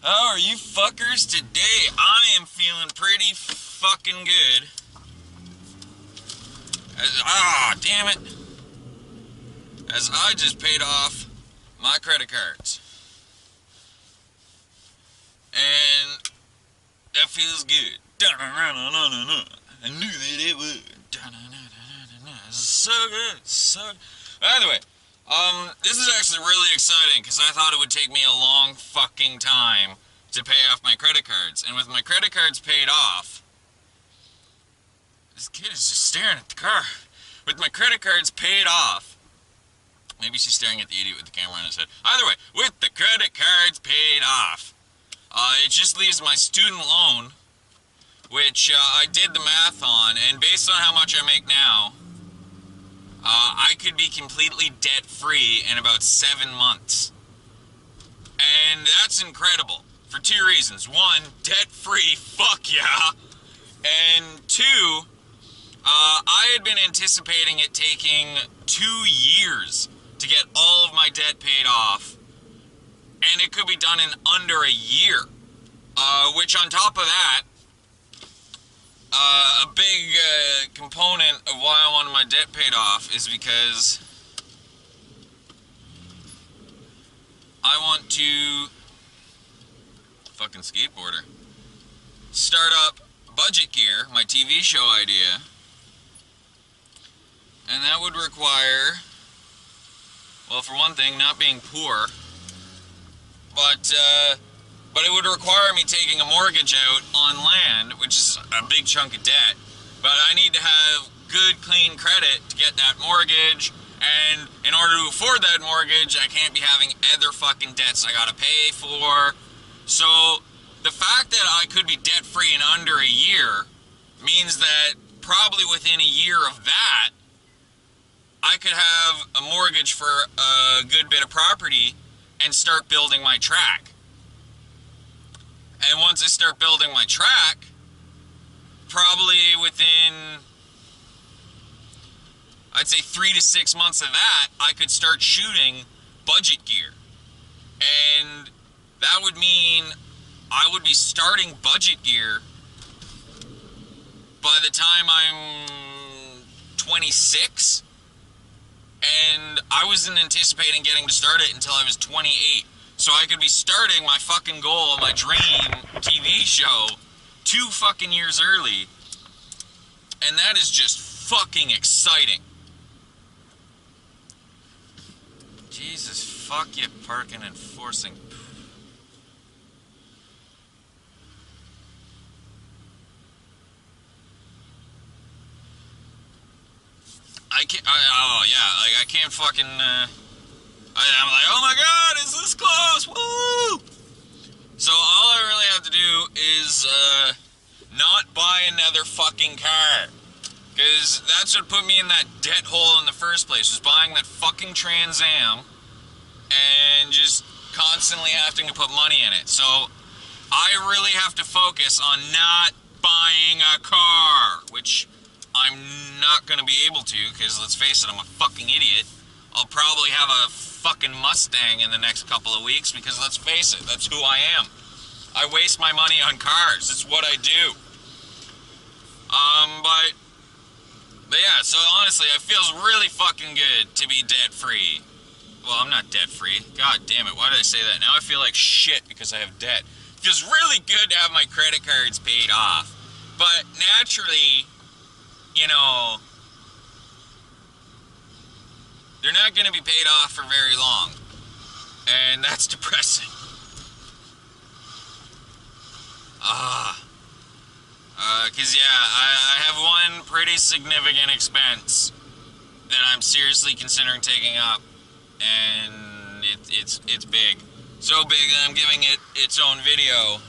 How are you fuckers today? I am feeling pretty fucking good. Damn it. As I just paid off my credit cards. And that feels good. I knew that it would. So good, so good. Anyway, this is actually really exciting because I thought it would take me a long fucking time to pay off my credit cards. And with my credit cards paid off, this kid is just staring at the car. With my credit cards paid off, maybe she's staring at the idiot with the camera on his head. Either way, with the credit cards paid off, it just leaves my student loan, which I did the math on, and based on how much I make now, I could be completely debt-free in about 7 months. And that's incredible, for 2 reasons. 1, debt-free, fuck yeah. And 2, I had been anticipating it taking 2 years to get all of my debt paid off, and it could be done in under a year. Which on top of that, a big component of why I wanted my debt paid off is because I want to fucking skateboarder. Start up Budget Gear, my TV show idea. And that would require, well, for one thing, not being poor, but it would require me taking a mortgage out on land, which is a big chunk of debt. But I need to have good, clean credit to get that mortgage, and in order to afford that mortgage, I can't be having other fucking debts I gotta pay for. So, the fact that I could be debt-free in under a year means that probably within a year of that, I could have a mortgage for a good bit of property and start building my track. And once I start building my track, probably within, I'd say 3 to 6 months of that, I could start shooting Budget Gear. And that would mean I would be starting Budget Gear by the time I'm 26. And I wasn't anticipating getting to start it until I was 28. So I could be starting my fucking goal, my dream TV show 2 fucking years early. And that is just fucking exciting. Jesus, fuck you, parking and forcing. I can't fucking, I'm like, oh my god, is this close? Woo! So all I really have to do is, not buy another fucking car. Because that's what put me in that debt hole in the first place, was buying that fucking Trans Am and just constantly having to put money in it. So I really have to focus on not buying a car, which I'm not going to be able to, because let's face it, I'm a fucking idiot. I'll probably have a fucking Mustang in the next couple of weeks, because let's face it, that's who I am. I waste my money on cars. It's what I do. But yeah, so honestly, it feels really fucking good to be debt-free. Well, I'm not debt-free. God damn it, why did I say that? Now I feel like shit because I have debt. It feels really good to have my credit cards paid off. But naturally, you know, they're not going to be paid off for very long. And that's depressing. Because, yeah, I have one pretty significant expense that I'm seriously considering taking up. And it's big. So big that I'm giving it its own video.